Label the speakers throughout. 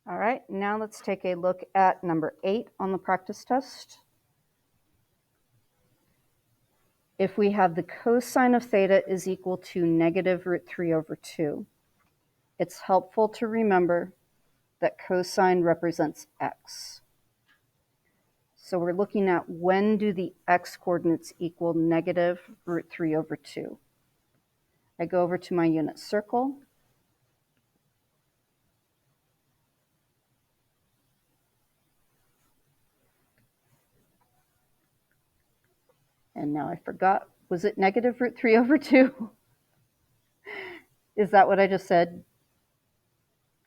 Speaker 1: All right, now let's take a look at number 8 on the practice test. If we have the cosine of theta is equal to negative root 3 over 2, it's helpful to remember that cosine represents x. So we're looking at when do the x coordinates equal negative root 3 over 2. I go over to my unit circle. And now I forgot, was it negative root 3 over 2? Is that what I just said?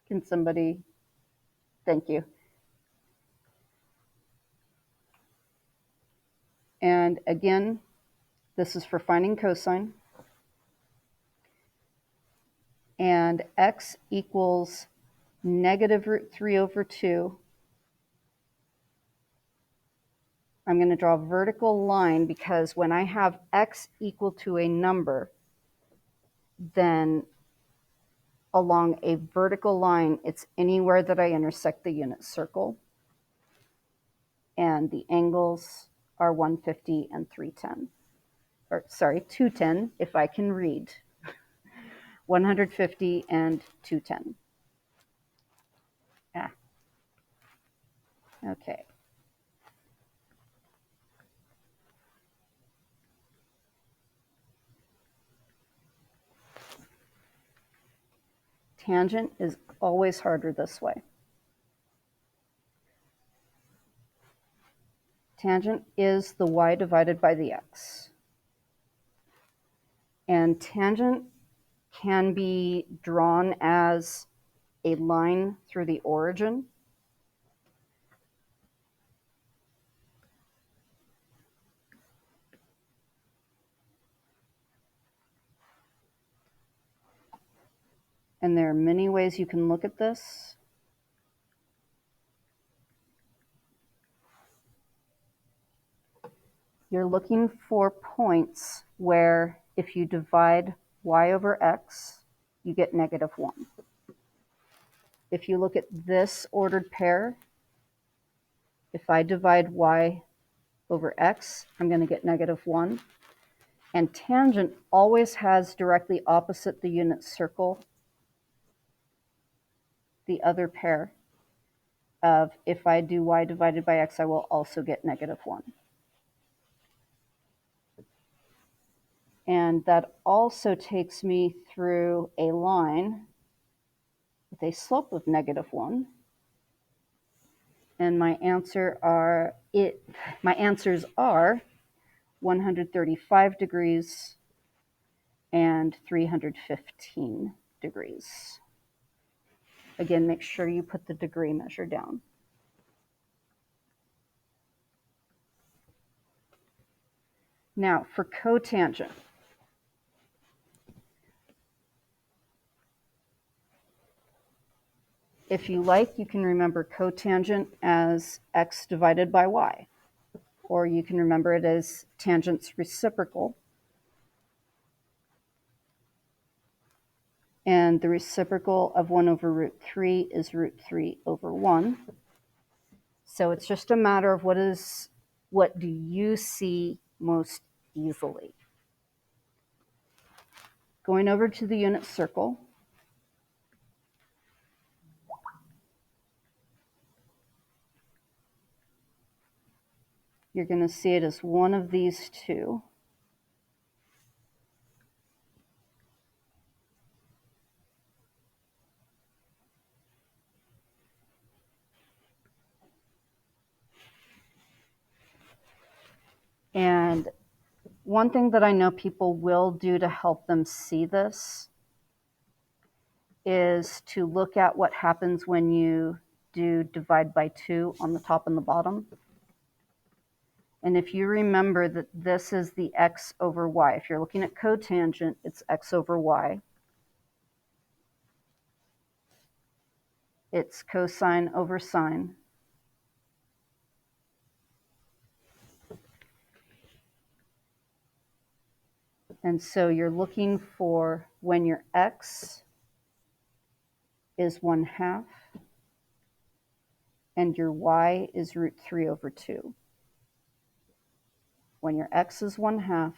Speaker 1: Can somebody? Thank you. And again, this is for finding cosine. And x equals negative root 3 over 2. I'm going to draw a vertical line because when I have x equal to a number, then along a vertical line, it's anywhere that I intersect the unit circle. And the angles are 150 and 310. Or sorry, 210 if I can read. 150 and 210. Okay. Tangent is always harder this way. Tangent is the y divided by the x. And tangent can be drawn as a line through the origin. And there are many ways you can look at this. You're looking for points where if you divide y over x, you get negative 1. If you look at this ordered pair, if I divide y over x, I'm going to get negative 1. And tangent always has directly opposite the unit circle the other pair of if I do y divided by x, I will also get negative 1. And that also takes me through a line with a slope of negative 1. And my answers are 135 degrees and 315 degrees. Again, make sure you put the degree measure down. Now for cotangent. If you like, you can remember cotangent as x divided by y, or you can remember it as tangent's reciprocal. And the reciprocal of 1 over root 3 is root 3 over 1. So it's just a matter of what do you see most easily. Going over to the unit circle, you're going to see it as one of these two. And one thing that I know people will do to help them see this is to look at what happens when you do divide by 2 on the top and the bottom. And if you remember that this is the x over y, if you're looking at cotangent, it's x over y. It's cosine over sine. And so you're looking for when your x is 1/2 and your y is root 3 over 2. When your x is 1/2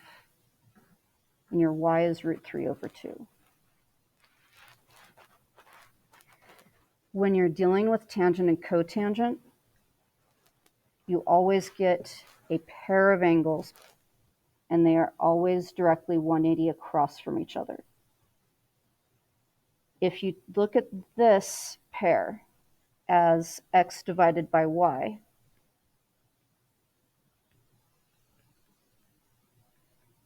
Speaker 1: and your y is root 3 over 2. When you're dealing with tangent and cotangent, you always get a pair of angles, and they are always directly 180 across from each other. If you look at this pair as x divided by y,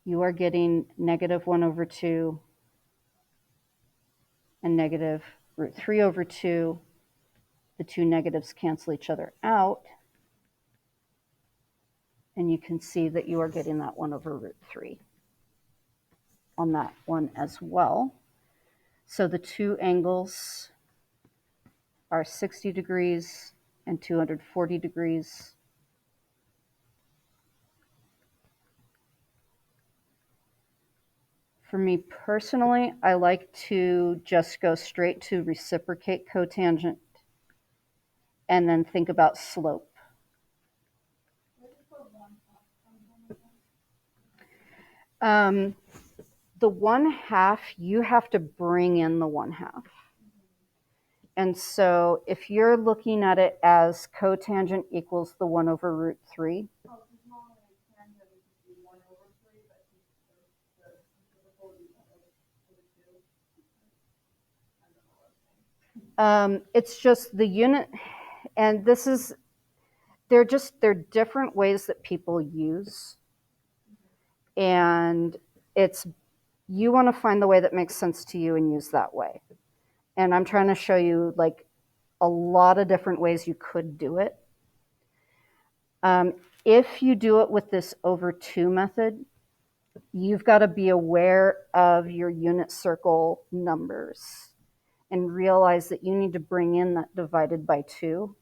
Speaker 1: you are getting negative 1 over 2 and negative root 3 over 2. The two negatives cancel each other out, and you can see that you are getting that 1 over root 3 on that one as well. So the two angles are 60 degrees and 240 degrees. For me personally, I like to just go straight to reciprocate cotangent and then think about slope. The 1/2, you have to bring in the 1/2. And so if you're looking at it as cotangent equals the 1 over root 3, it's just the unit, and they're different ways that people use, and you want to find the way that makes sense to you and use that way. And I'm trying to show you like a lot of different ways you could do it. If you do it with this over 2 method, you've got to be aware of your unit circle numbers and realize that you need to bring in that divided by 2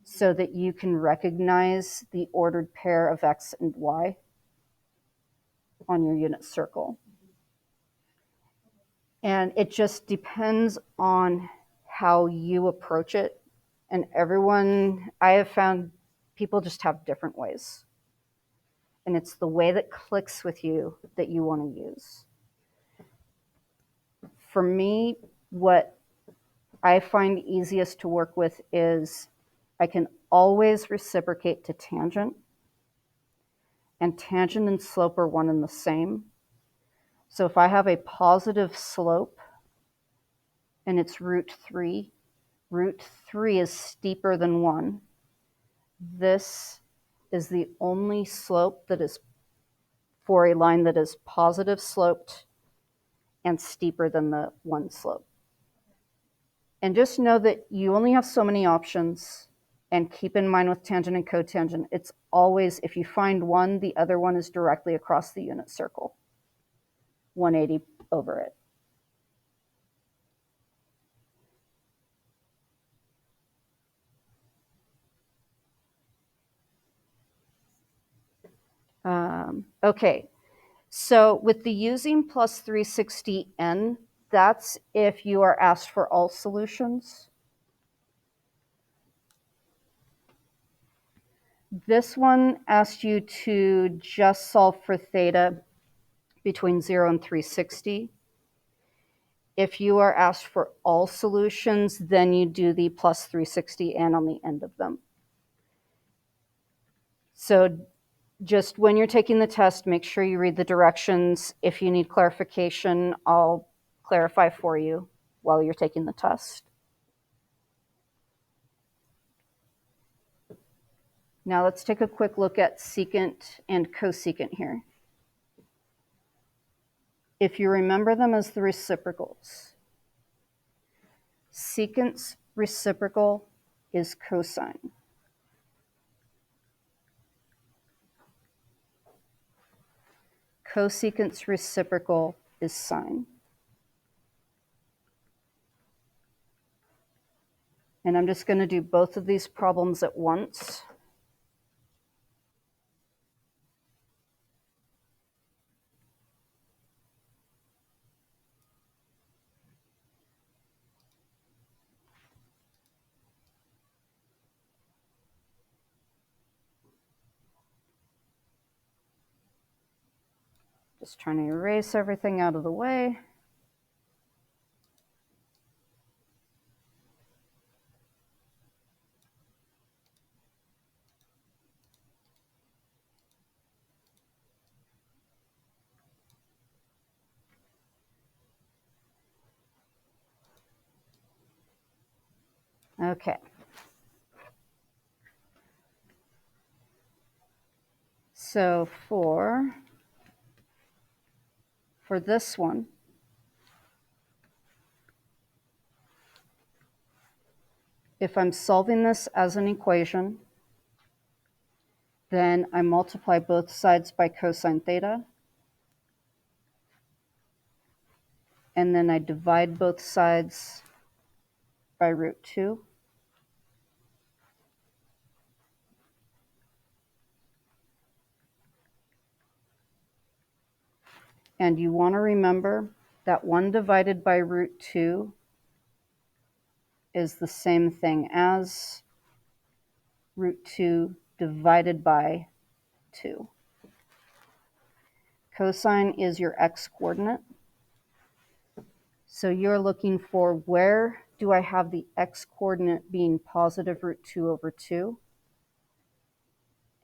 Speaker 1: so that you can recognize the ordered pair of x and y on your unit circle. And it just depends on how you approach it. And I have found people just have different ways. And it's the way that clicks with you that you want to use. For me, what I find easiest to work with is I can always reciprocate to tangent. And tangent and slope are one and the same. So if I have a positive slope and it's root 3 is steeper than 1. This is the only slope that is for a line that is positive sloped and steeper than the 1 slope. And just know that you only have so many options, and keep in mind with tangent and cotangent, it's always, if you find one, the other one is directly across the unit circle, 180 over it. Okay, so with the using plus 360n, that's if you are asked for all solutions. This one asks you to just solve for theta between 0 and 360. If you are asked for all solutions, then you do the plus 360n on the end of them. So just when you're taking the test, make sure you read the directions. If you need clarification, I'll clarify for you while you're taking the test. Now let's take a quick look at secant and cosecant here. If you remember them as the reciprocals, secant's reciprocal is cosine. Cosecant's reciprocal is sine. And I'm just going to do both of these problems at once. Just trying to erase everything out of the way. Okay. So for this one, if I'm solving this as an equation, then I multiply both sides by cosine theta, and then I divide both sides by root 2. And you want to remember that 1 divided by root 2 is the same thing as root 2 divided by 2. Cosine is your x-coordinate. So you're looking for, where do I have the x-coordinate being positive root 2 over 2?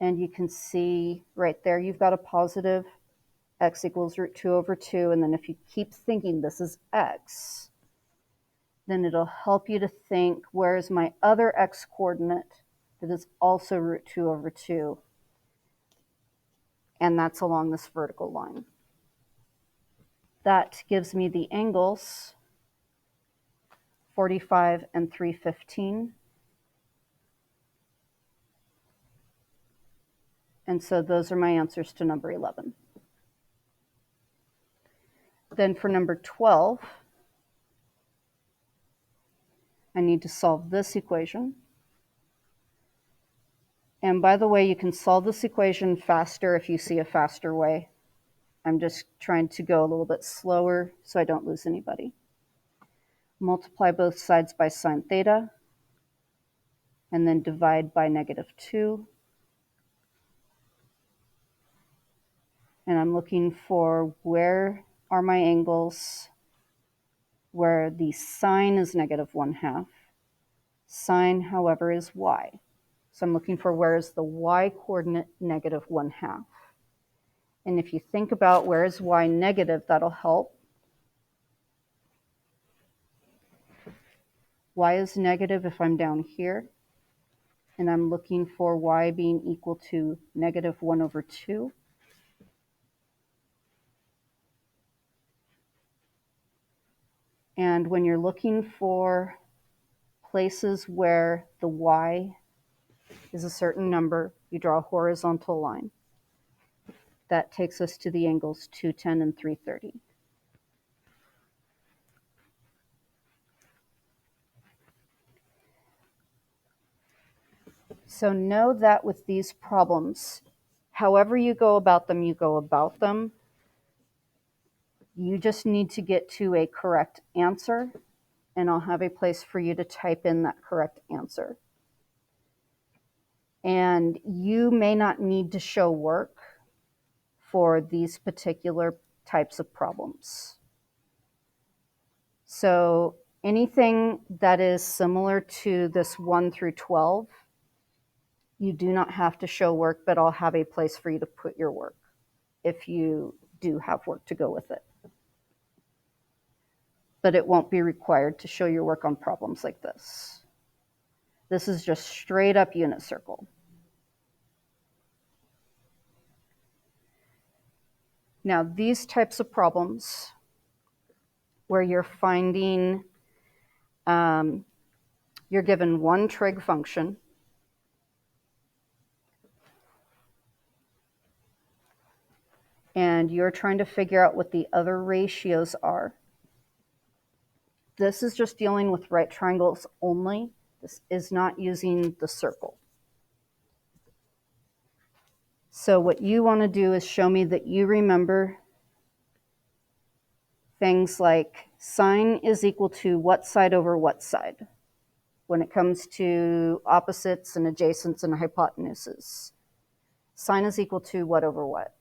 Speaker 1: And you can see right there, you've got a positive x equals root 2 over 2. And then if you keep thinking this is x, then it'll help you to think, where is my other x-coordinate that is also root 2 over 2? And that's along this vertical line. That gives me the angles 45 and 315. And so those are my answers to number 11. Then for number 12, I need to solve this equation. And by the way, you can solve this equation faster if you see a faster way. I'm just trying to go a little bit slower so I don't lose anybody. Multiply both sides by sine theta, and then divide by -2. And I'm looking for, where are my angles where the sine is -1/2. Sine, however, is y. So I'm looking for, where is the y coordinate -1/2. And if you think about where is y negative, that'll help. Y is negative if I'm down here, and I'm looking for y being equal to -1 over 2. And when you're looking for places where the y is a certain number, you draw a horizontal line. That takes us to the angles 210 and 330. So know that with these problems, however you go about them, you go about them. You just need to get to a correct answer, and I'll have a place for you to type in that correct answer. And you may not need to show work for these particular types of problems. So anything that is similar to this 1 through 12, you do not have to show work, but I'll have a place for you to put your work if you do have work to go with it. But it won't be required to show your work on problems like this. This is just straight up unit circle. Now, these types of problems where you're finding, you're given one trig function, and you're trying to figure out what the other ratios are. This is just dealing with right triangles only. This is not using the circle. So what you want to do is show me that you remember things like sine is equal to what side over what side when it comes to opposites and adjacents and hypotenuses. Sine is equal to what over what?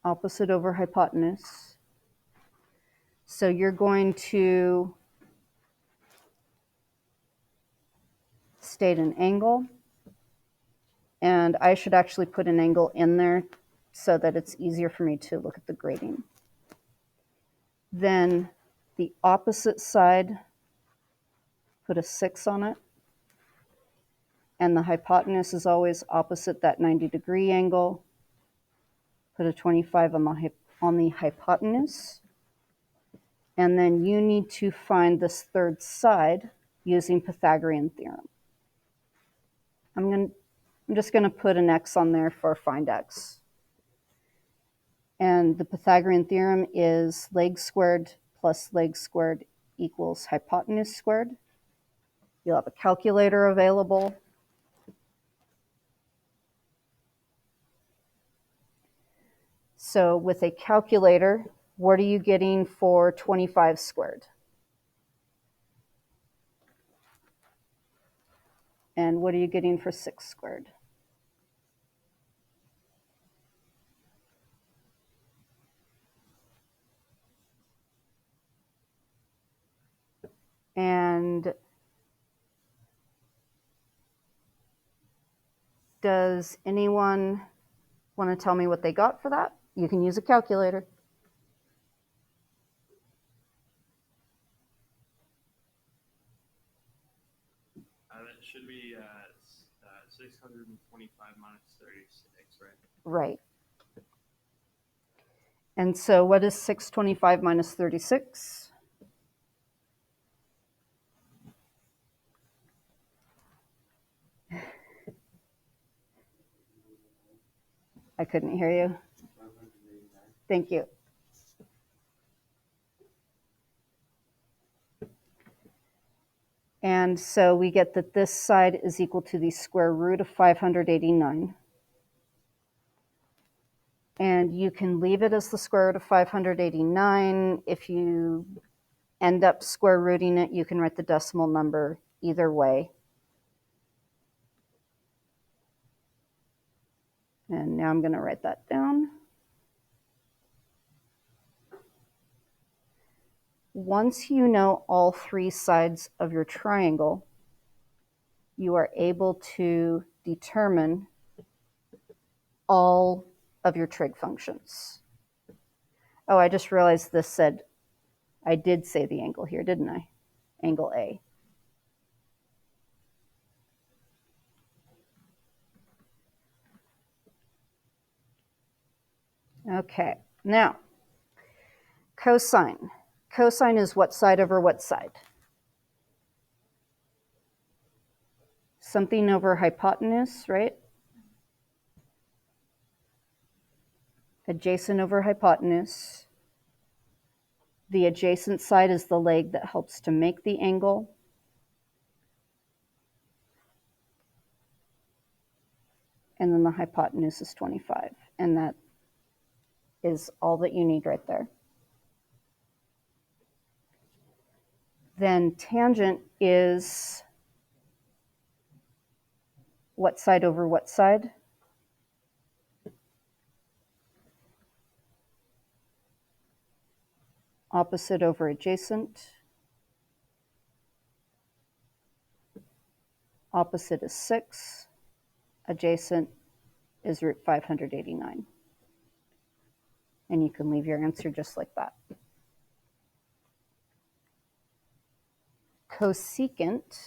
Speaker 1: opposite over hypotenuse. So you're going to state an angle, and I should actually put an angle in there so that it's easier for me to look at the grading. Then the opposite side, put a 6 on it, and the hypotenuse is always opposite that 90-degree angle. Put a 25 on the hypotenuse. And then you need to find this third side using Pythagorean Theorem. I'm just going to put an X on there for find X. And the Pythagorean Theorem is leg squared plus leg squared equals hypotenuse squared. You'll have a calculator available. So with a calculator, what are you getting for 25 squared? And what are you getting for 6 squared? And does anyone want to tell me what they got for that? You can use a calculator.
Speaker 2: That should be 625 minus 36, right?
Speaker 1: Right. And so what is 625 minus 36? I couldn't hear you. Thank you. And so we get that this side is equal to the square root of 589. And you can leave it as the square root of 589. If you end up square rooting it, you can write the decimal number either way. And now I'm going to write that down. Once you know all 3 sides of your triangle, you are able to determine all of your trig functions. Oh, I just realized this said, I did say the angle here, didn't I? Angle A. Okay, now, cosine. Cosine is what side over what side? Something over hypotenuse, right? Adjacent over hypotenuse. The adjacent side is the leg that helps to make the angle. And then the hypotenuse is 25. And that is all that you need right there. Then tangent is what side over what side? Opposite over adjacent. Opposite is 6. Adjacent is root 589. And you can leave your answer just like that. Cosecant.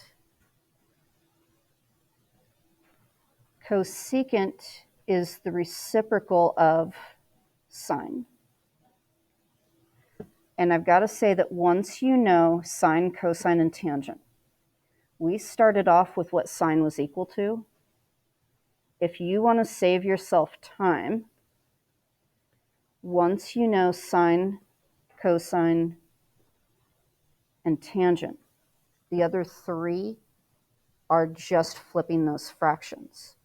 Speaker 1: Cosecant is the reciprocal of sine. And I've got to say that once you know sine, cosine, and tangent, we started off with what sine was equal to. If you want to save yourself time, once you know sine, cosine, and tangent, the other 3 are just flipping those fractions.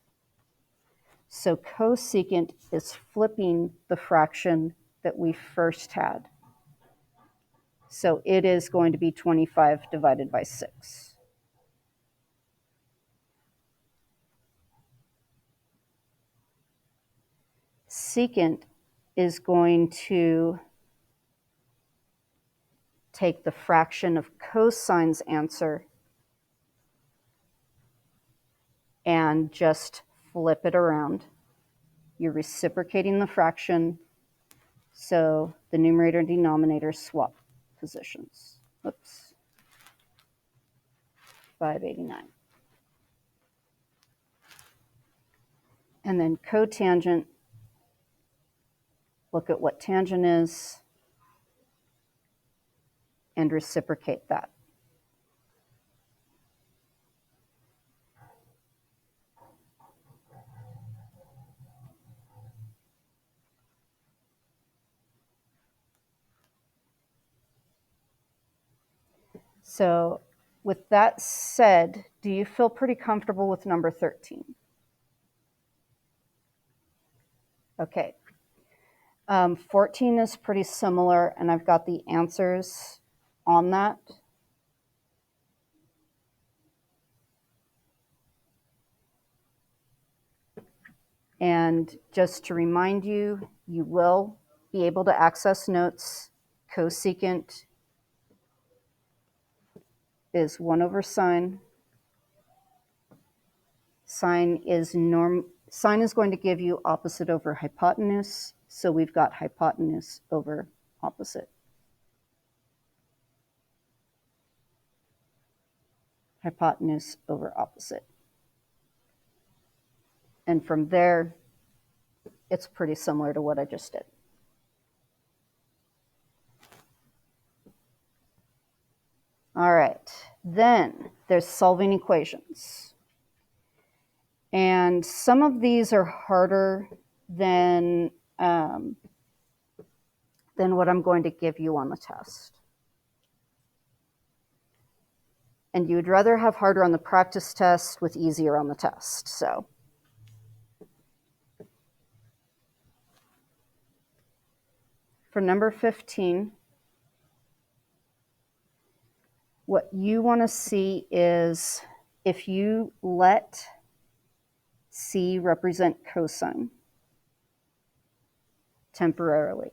Speaker 1: So cosecant is flipping the fraction that we first had. So it is going to be 25 divided by 6. Secant is going to take the fraction of cosine's answer and just flip it around. You're reciprocating the fraction, so the numerator and denominator swap positions. Oops. 589. And then cotangent, look at what tangent is and reciprocate that. So with that said, do you feel pretty comfortable with number 13? Okay. 14 is pretty similar, and I've got the answers on that. And just to remind you, you will be able to access notes. Cosecant is 1 over sine. Sine is going to give you opposite over hypotenuse, so we've got hypotenuse over opposite. Hypotenuse over opposite. And from there, it's pretty similar to what I just did. All right, then there's solving equations. And some of these are harder than what I'm going to give you on the test. And you would rather have harder on the practice test with easier on the test. So for number 15, what you want to see is if you let C represent cosine temporarily,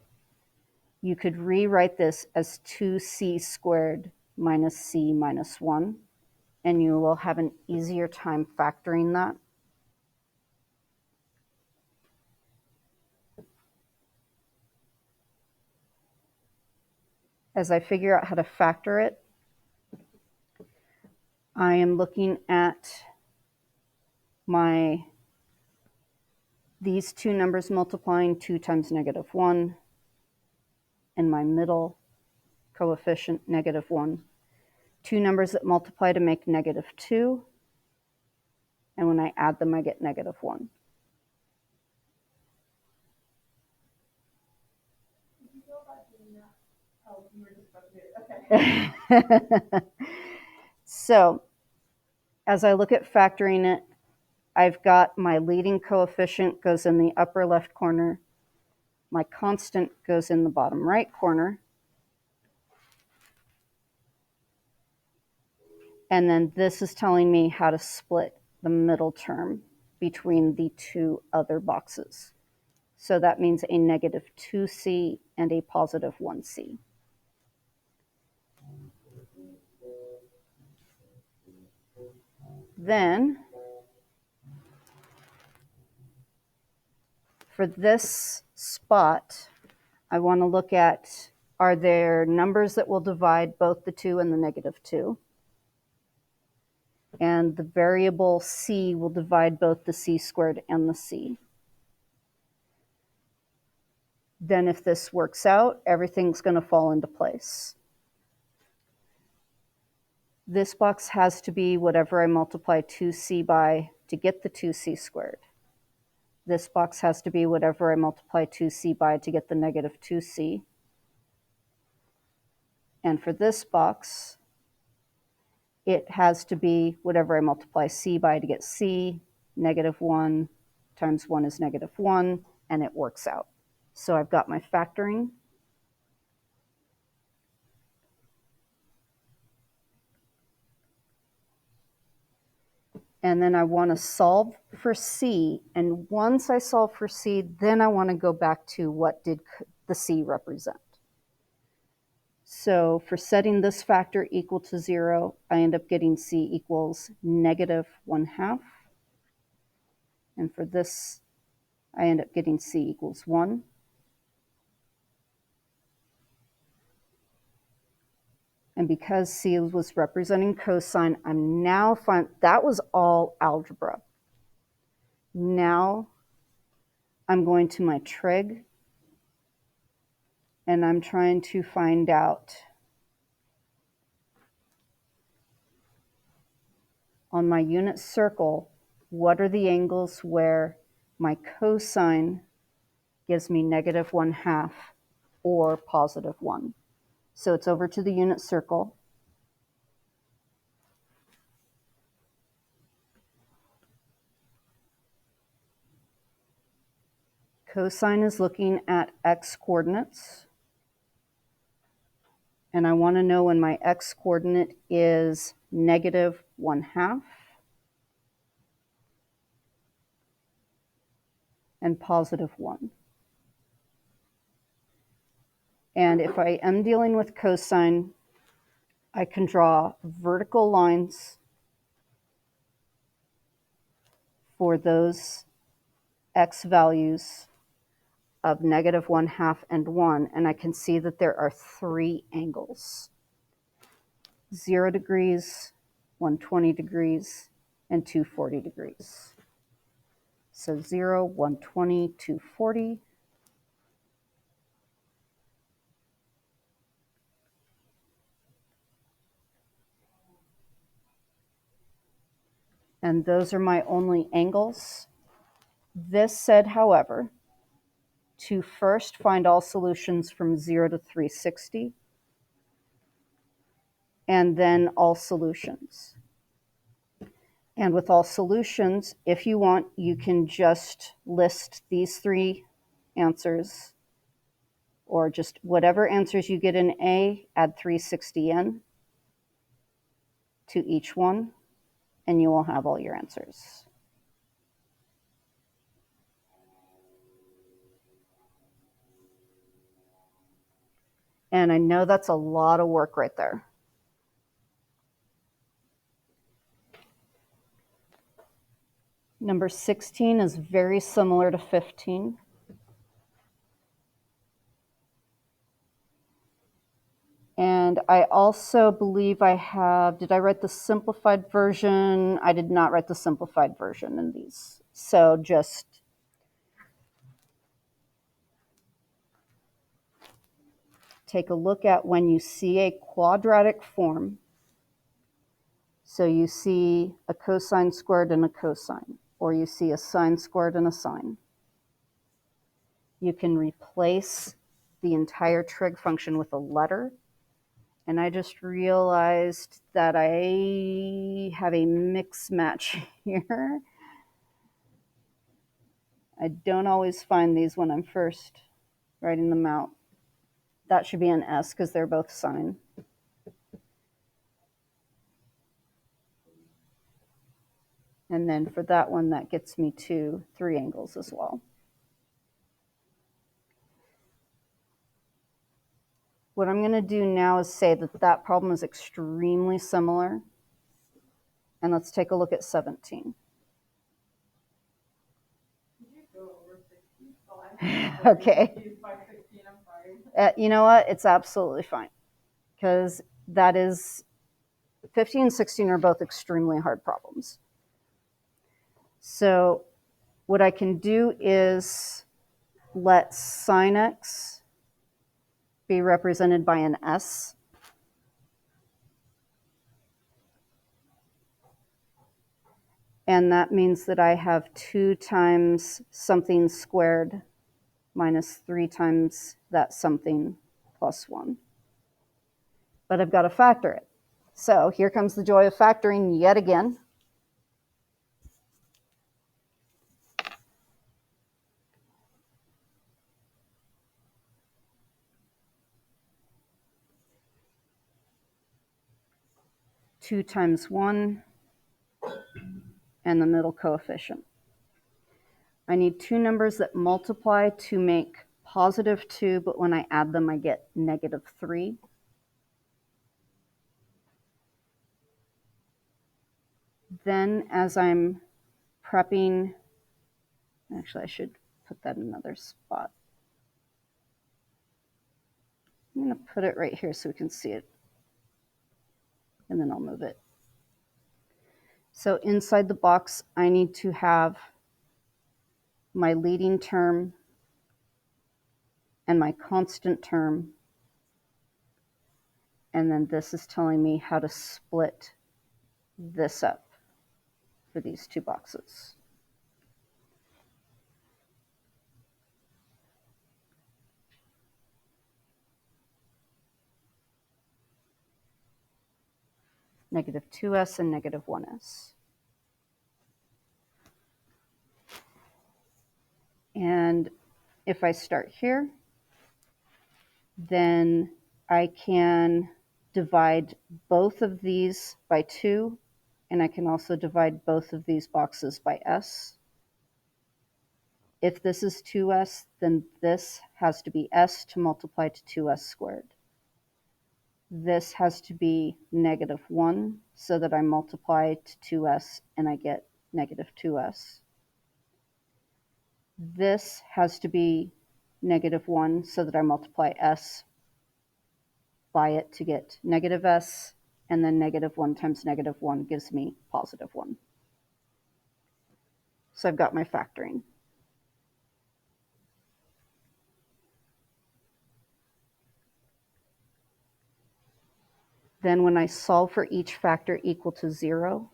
Speaker 1: you could rewrite this as 2c squared minus c minus 1, and you will have an easier time factoring that. As I figure out how to factor it, I am looking at these two numbers multiplying 2 times -1, and my middle coefficient, -1. Two numbers that multiply to make -2, and when I add them, I get -1. So, as I look at factoring it, I've got my leading coefficient goes in the upper left corner. My constant goes in the bottom right corner. And then this is telling me how to split the middle term between the two other boxes. So that means a -2c and a +1c. Then, for this spot, I want to look at, are there numbers that will divide both the 2 and the -2? And the variable c will divide both the c squared and the c. Then if this works out, everything's going to fall into place. This box has to be whatever I multiply 2c by to get the 2c squared. This box has to be whatever I multiply 2c by to get the -2c. And for this box, it has to be whatever I multiply c by to get c. -1 times 1 is -1, and it works out. So I've got my factoring. And then I want to solve for C. And once I solve for C, then I want to go back to what did the C represent. So for setting this factor equal to 0, I end up getting C equals -1/2. And for this, I end up getting C equals 1. And because C was representing cosine, I'm now that was all algebra. Now I'm going to my trig, and I'm trying to find out on my unit circle, what are the angles where my cosine gives me -1/2 or +1. So it's over to the unit circle. Cosine is looking at x coordinates. And I want to know when my x coordinate is -1/2 and +1. And if I am dealing with cosine, I can draw vertical lines for those x values of -1/2 and 1, and I can see that there are 3 angles: 0 degrees, 120 degrees, and 240 degrees. So 0, 120, 240. And those are my only angles. This said, however, to first find all solutions from 0 to 360, and then all solutions. And with all solutions, if you want, you can just list these 3 answers, or just whatever answers you get in A, add 360 in to each one, and you will have all your answers. And I know that's a lot of work right there. Number 16 is very similar to 15. And I also believe I have, did I write the simplified version? I did not write the simplified version in these. So just take a look at when you see a quadratic form. So you see a cosine squared and a cosine, or you see a sine squared and a sine. You can replace the entire trig function with a letter. And I just realized that I have a mix match here. I don't always find these when I'm first writing them out. That should be an S because they're both sine. And then for that one, that gets me to 3 angles as well. What I'm going to do now is say that that problem is extremely similar. And let's take a look at 17. Okay. You know what? It's absolutely fine. Because that is, 15 and 16 are both extremely hard problems. So what I can do is let sine x be represented by an S. And that means that I have 2 times something squared minus 3 times that something plus 1. But I've got to factor it. So here comes the joy of factoring yet again. Two times 1 and the middle coefficient. I need two numbers that multiply to make positive 2, but when I add them, I get negative 3. Then as I'm prepping, actually I should put that in another spot. I'm going to put it right here so we can see it. And then I'll move it. So inside the box, I need to have my leading term and my constant term. And then this is telling me how to split this up for these two boxes. Negative 2s and negative 1s. And if I start here, then I can divide both of these by 2, and I can also divide both of these boxes by s. If this is 2s, then this has to be s to multiply to 2s squared. This has to be negative 1, so that I multiply to 2s and I get negative 2s. This has to be negative 1, so that I multiply s by it to get negative s, and then negative 1 times negative 1 gives me positive 1. So I've got my factoring. Then when I solve for each factor equal to 0,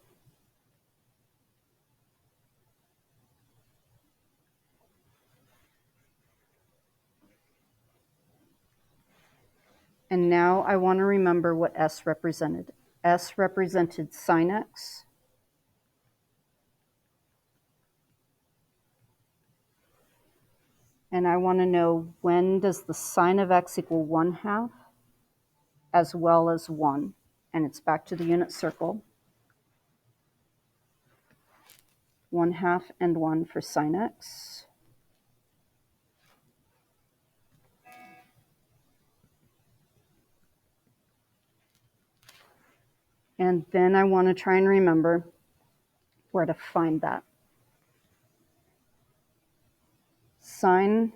Speaker 1: and now I want to remember what s represented. S represented sine x. And I want to know, when does the sine of x equal 1/2 as well as 1? And it's back to the unit circle. 1/2 and 1 for sine x. And then I want to try and remember where to find that. Sine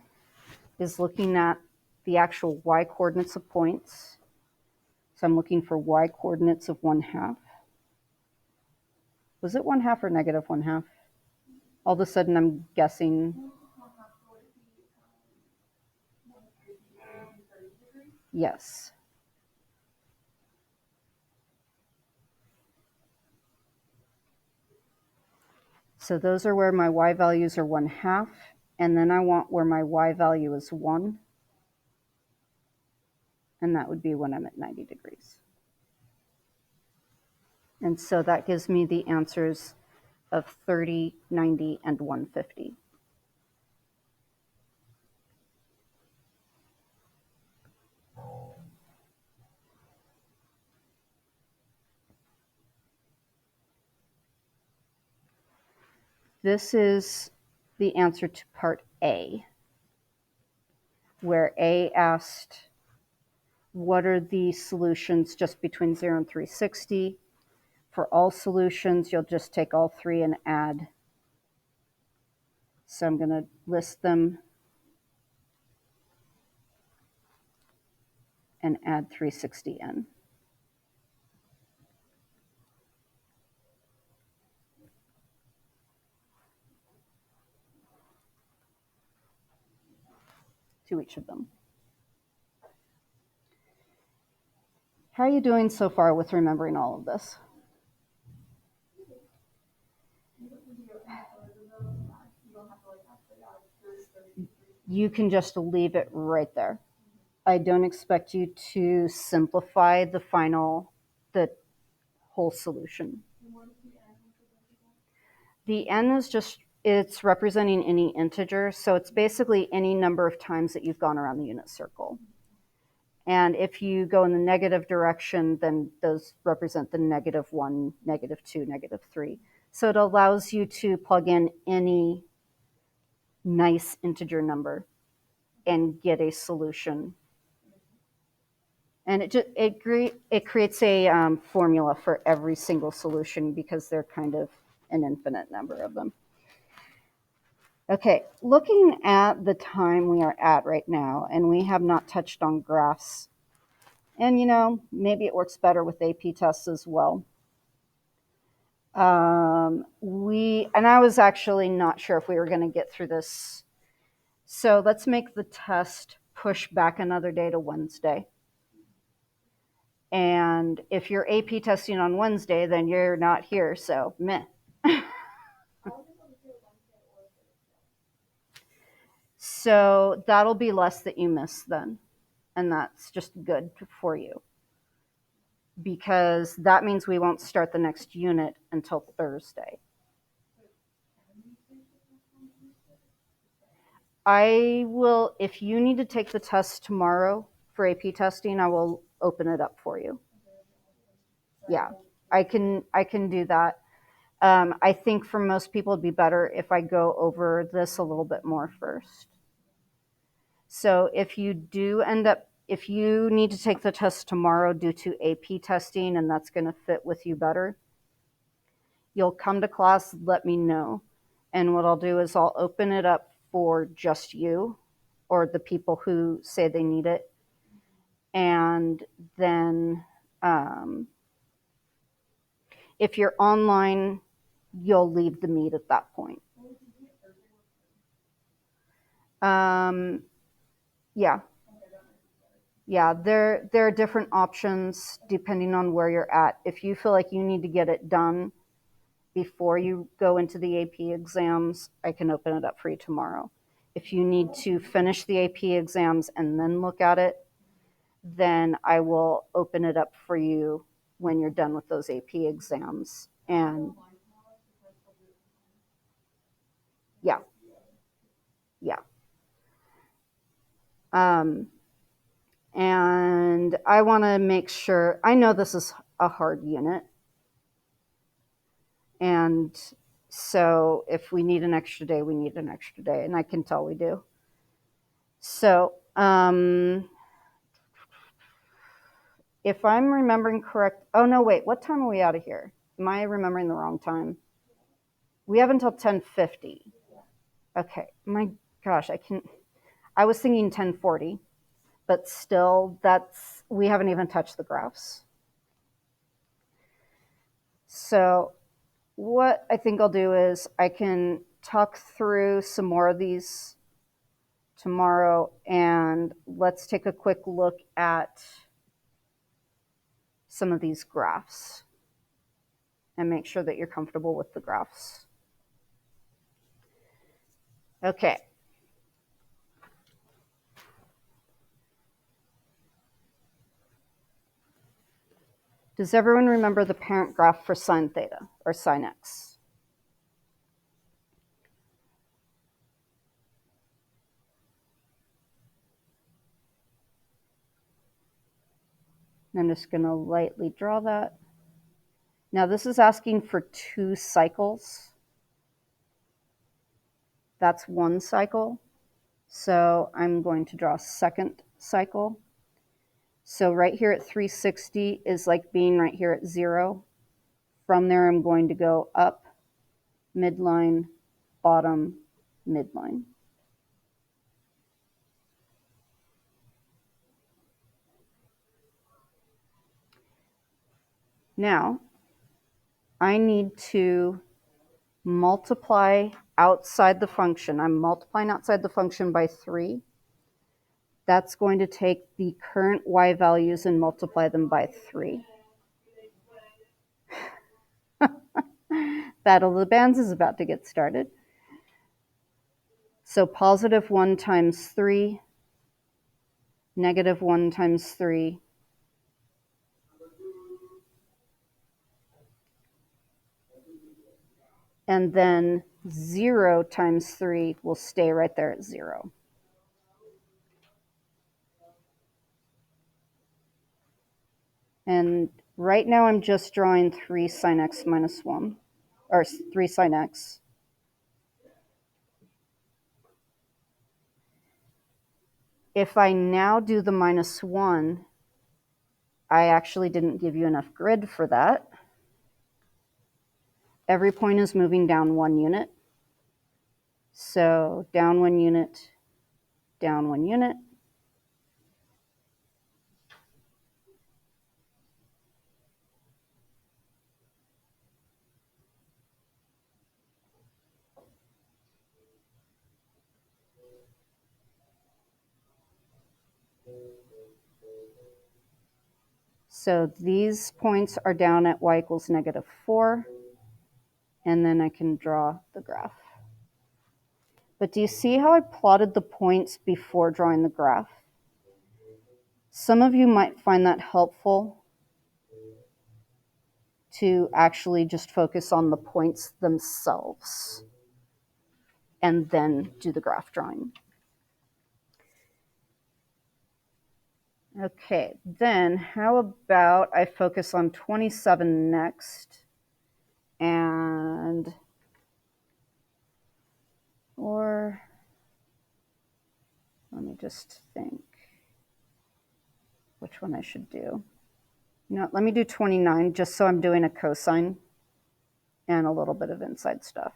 Speaker 1: is looking at the actual y coordinates of points. So I'm looking for y coordinates of 1/2. Was it 1/2 or negative 1/2? All of a sudden I'm guessing. Yes. So those are where my y values are 1/2, and then I want where my y value is 1, and that would be when I'm at 90 degrees. And so that gives me the answers of 30, 90, and 150. This is the answer to part A, where A asked, what are the solutions just between 0 and 360? For all solutions, you'll just take all three and add. So I'm going to list them and add 360n. To each of them. How are you doing so far with remembering all of this? You can just leave it right there. I don't expect you to simplify the whole solution. The n is just, it's representing any integer, so it's basically any number of times that you've gone around the unit circle. And if you go in the negative direction, then those represent the -1, -2, -3. So it allows you to plug in any nice integer number and get a solution. And it creates a formula for every single solution because they're kind of an infinite number of them. Okay, looking at the time we are at right now, and we have not touched on graphs. And, you know, maybe it works better with AP tests as well. And I was actually not sure if we were going to get through this. So let's make the test push back another day to Wednesday. And if you're AP testing on Wednesday, then you're not here, so meh. So that'll be less that you miss then. And that's just good for you. Because that means we won't start the next unit until Thursday. I will, if you need to take the test tomorrow for AP testing, I will open it up for you. Yeah, I can do that. I think for most people it'd be better if I go over this a little bit more first. So if you do end up, if you need to take the test tomorrow due to AP testing and that's going to fit with you better, you'll come to class, let me know. And what I'll do is I'll open it up for just you or the people who say they need it. And then if you're online, you'll leave the meet at that point. Yeah. Yeah, there are different options depending on where you're at. If you feel like you need to get it done before you go into the AP exams, I can open it up for you tomorrow. If you need to finish the AP exams and then look at it, then I will open it up for you when you're done with those AP exams. And yeah. And I want to make sure, I know this is a hard unit. And so if we need an extra day, we need an extra day. And I can tell we do. So if I'm remembering correct, oh no, wait, what time are we out of here? Am I remembering the wrong time? We have until 10:50. Okay, my gosh, I was thinking 10:40, but still we haven't even touched the graphs. So what I think I'll do is I can talk through some more of these tomorrow, and let's take a quick look at some of these graphs and make sure that you're comfortable with the graphs. Okay. Does everyone remember the parent graph for sine theta or sine x? I'm just going to lightly draw that. Now this is asking for 2 cycles. That's 1 cycle. So I'm going to draw a second cycle. So right here at 360 is like being right here at 0. From there, I'm going to go up, midline, bottom, midline. Now, I need to multiply outside the function. I'm multiplying outside the function by 3. That's going to take the current y values and multiply them by 3. Battle of the Bands is about to get started. So positive 1 times 3, negative 1 times 3, and then 0 times 3 will stay right there at 0. And right now I'm just drawing 3 sine x minus 1. or 3 sine x. If I now do the -1, I actually didn't give you enough grid for that. Every point is moving down 1 unit. So down 1 unit, down 1 unit. So these points are down at y equals -4, and then I can draw the graph. But do you see how I plotted the points before drawing the graph? Some of you might find that helpful to actually just focus on the points themselves and then do the graph drawing. Okay, then how about I focus on 27 next, and or let me just think which one I should do. You know, let me do 29 just so I'm doing a cosine and a little bit of inside stuff.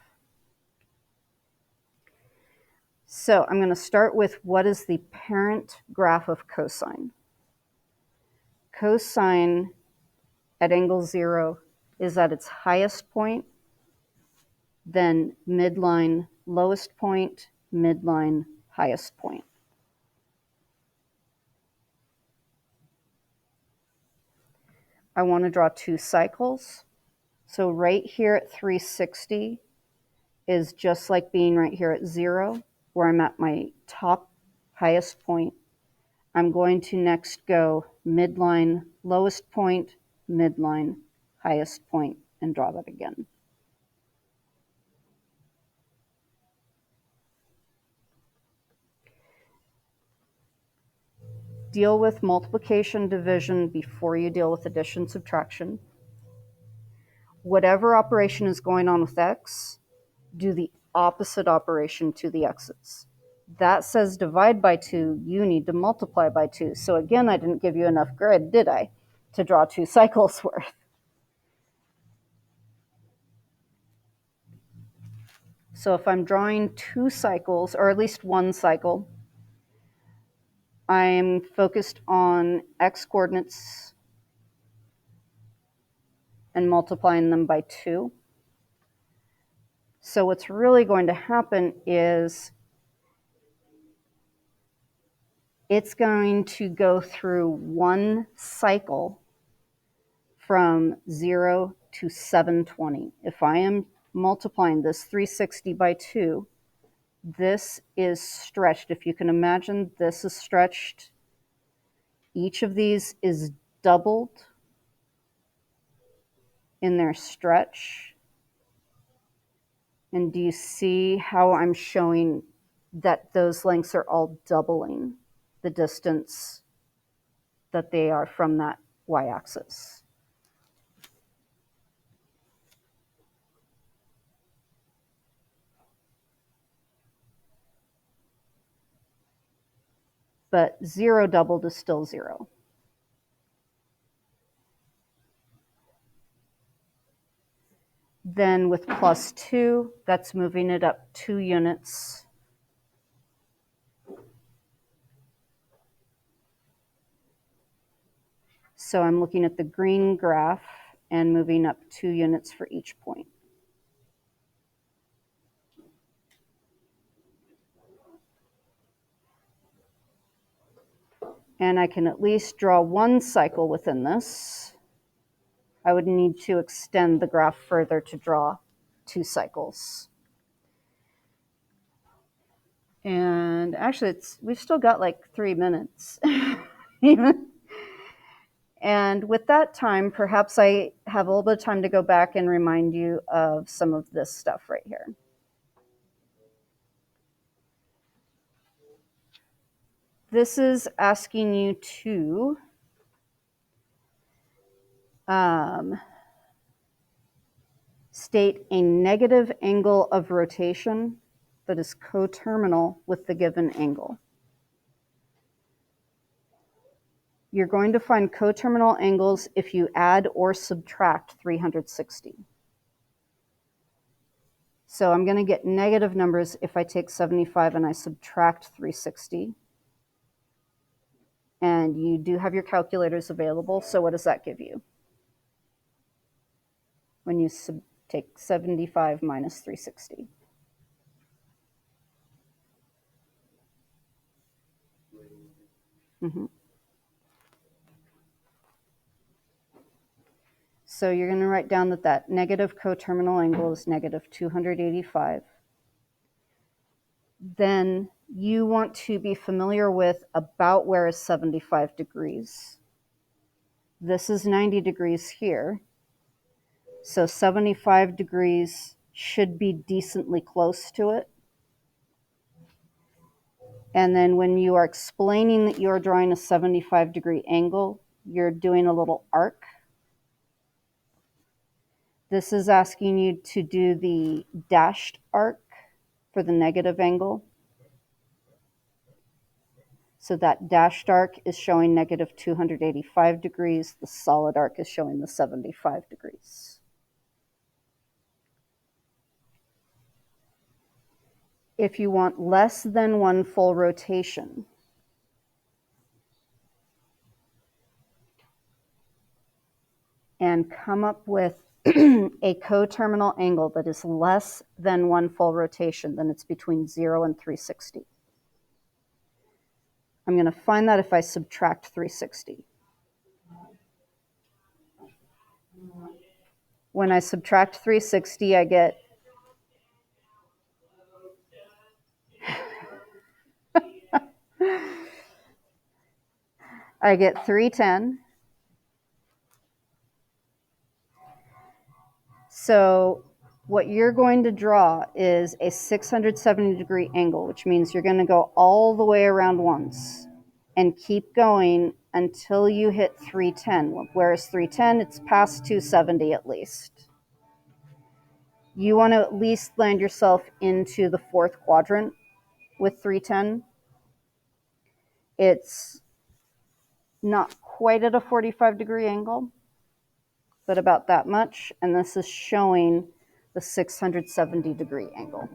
Speaker 1: So I'm going to start with what is the parent graph of cosine. Cosine at angle 0 is at its highest point, then midline lowest point, midline highest point. I want to draw 2 cycles. So right here at 360 is just like being right here at 0, where I'm at my top highest point. I'm going to next go midline lowest point, midline highest point, and draw that again. Deal with multiplication, division before you deal with addition, subtraction. Whatever operation is going on with x, do the opposite operation to the x's. That says divide by 2, you need to multiply by 2. So again, I didn't give you enough grid, did I, to draw 2 cycles worth? So if I'm drawing 2 cycles, or at least 1 cycle, I'm focused on x coordinates and multiplying them by 2. So what's really going to happen is it's going to go through 1 cycle from 0 to 720. If I am multiplying this 360 by 2, this is stretched. If you can imagine, this is stretched. Each of these is doubled in their stretch. And do you see how I'm showing that those lengths are all doubling the distance that they are from that y-axis? But 0 doubled is still 0. Then with plus 2, that's moving it up 2 units. So I'm looking at the green graph and moving up 2 units for each point. And I can at least draw 1 cycle within this. I would need to extend the graph further to draw 2 cycles. And actually, we've still got like 3 minutes. And with that time, perhaps I have a little bit of time to go back and remind you of some of this stuff right here. This is asking you to state a negative angle of rotation that is coterminal with the given angle. You're going to find coterminal angles if you add or subtract 360. So I'm going to get negative numbers if I take 75 and I subtract 360. And you do have your calculators available, so what does that give you? When you take 75 minus 360. Mm-hmm. So you're going to write down that negative coterminal angle is negative 285. Then you want to be familiar with about where is 75 degrees. This is 90 degrees here. So 75 degrees should be decently close to it. And then when you are explaining that you're drawing a 75-degree angle, you're doing a little arc. This is asking you to do the dashed arc for the negative angle. So that dashed arc is showing negative 285 degrees. The solid arc is showing the 75 degrees. If you want less than one full rotation, and come up with a coterminal angle that is less than one full rotation, then it's between 0 and 360. I'm going to find that if I subtract 360. When I subtract 360, I get I get 310. So what you're going to draw is a 670-degree angle, which means you're going to go all the way around once and keep going until you hit 310. Whereas 310, it's past 270 at least. You want to at least land yourself into the fourth quadrant with 310. It's not quite at a 45-degree angle, but about that much. And this is showing the 670-degree angle.